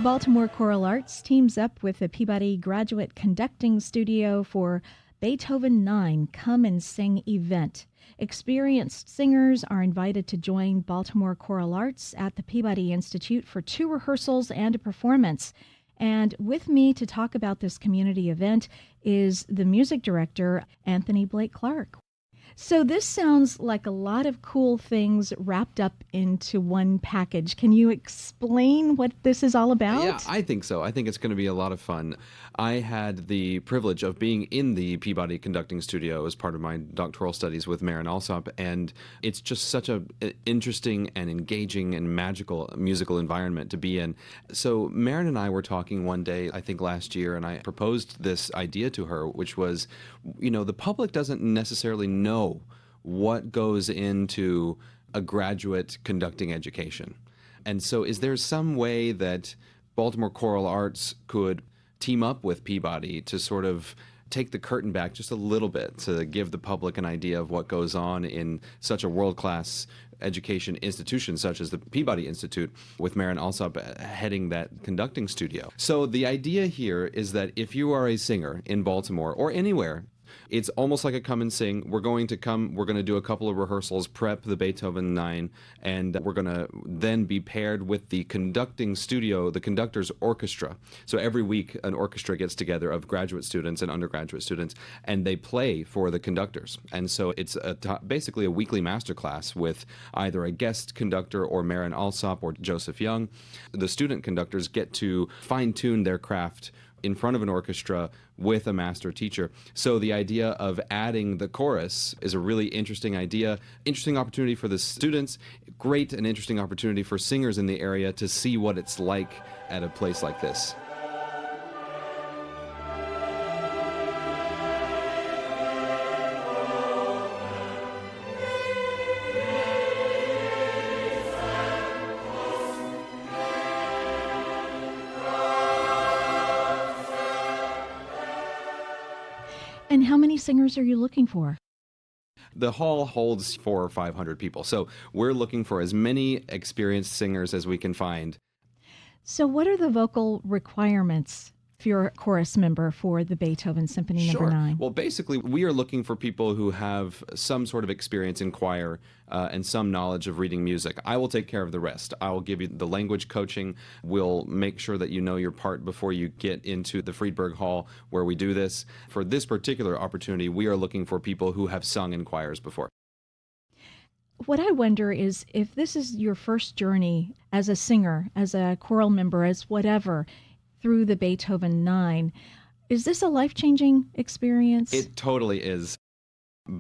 Baltimore Choral Arts teams up with the Peabody Graduate Conducting Studio for Beethoven 9 Come and Sing event. Experienced singers are invited to join Baltimore Choral Arts at the Peabody Institute for 2 rehearsals and a performance. And with me to talk about this community event is the music director, Anthony Blake Clark. So this sounds like a lot of cool things wrapped up into one package. Can you explain what this is all about? Yeah, I think so. I think it's going to be a lot of fun. I had the privilege of being in the Peabody Conducting Studio as part of my doctoral studies with Marin Alsop, and it's just such an interesting and engaging and magical musical environment to be in. So Marin and I were talking one day, I think last year, and I proposed this idea to her, which was, the public doesn't necessarily know what goes into a graduate conducting education. And so is there some way that Baltimore Choral Arts could team up with Peabody to sort of take the curtain back just a little bit to give the public an idea of what goes on in such a world-class education institution such as the Peabody Institute, with Marin Alsop heading that conducting studio? So the idea here is that if you are a singer in Baltimore or anywhere, it's almost like a come and sing. We're going to do a couple of rehearsals, prep the Beethoven 9, and we're going to then be paired with the conducting studio, the Conductor's Orchestra. So every week an orchestra gets together of graduate students and undergraduate students, and they play for the conductors. And so it's basically a weekly masterclass with either a guest conductor or Marin Alsop or Joseph Young. The student conductors get to fine-tune their craft in front of an orchestra with a master teacher. So the idea of adding the chorus is a really interesting idea, interesting opportunity for the students, great and interesting opportunity for singers in the area to see what it's like at a place like this. And how many singers are you looking for? The hall holds 400 or 500 people, so we're looking for as many experienced singers as we can find. So what are the vocal requirements if you're a chorus member for the Beethoven Symphony No. 9? Well, basically, we are looking for people who have some sort of experience in choir and some knowledge of reading music. I will take care of the rest. I will give you the language coaching. We'll make sure that you know your part before you get into the Friedberg Hall where we do this. For this particular opportunity, we are looking for people who have sung in choirs before. What I wonder is if this is your first journey as a singer, as a choral member, as whatever, through the Beethoven 9, is this a life-changing experience? It totally is.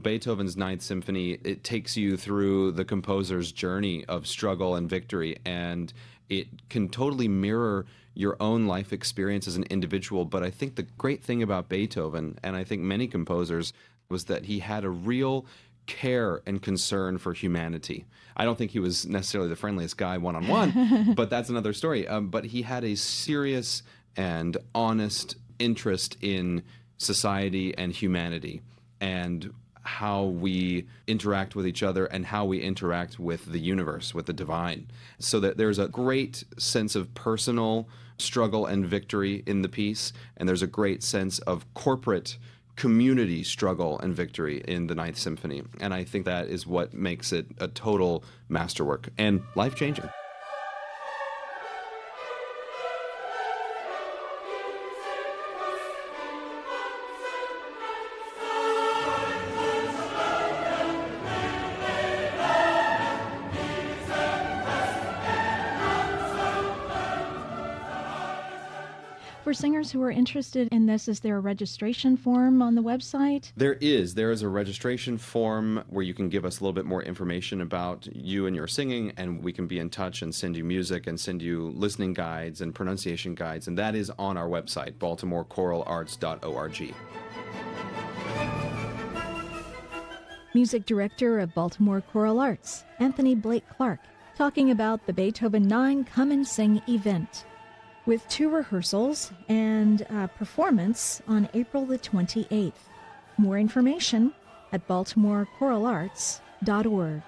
Beethoven's Ninth Symphony, it takes you through the composer's journey of struggle and victory, and it can totally mirror your own life experience as an individual. But I think the great thing about Beethoven, and I think many composers, was that he had a real care and concern for humanity. I don't think he was necessarily the friendliest guy one-on-one, but that's another story. But he had a serious and honest interest in society and humanity and how we interact with each other and how we interact with the universe, with the divine. So that there's a great sense of personal struggle and victory in the piece, and there's a great sense of corporate community struggle and victory in the Ninth Symphony. And I think that is what makes it a total masterwork and life-changing. For singers who are interested in this, is there a registration form on the website? There is. There is a registration form where you can give us a little bit more information about you and your singing, and we can be in touch and send you music and send you listening guides and pronunciation guides, and that is on our website, baltimorechoralarts.org. Music Director of Baltimore Choral Arts, Anthony Blake Clark, talking about the Beethoven 9 Come and Sing event, with 2 rehearsals and a performance on April the 28th. More information at baltimorechoralarts.org.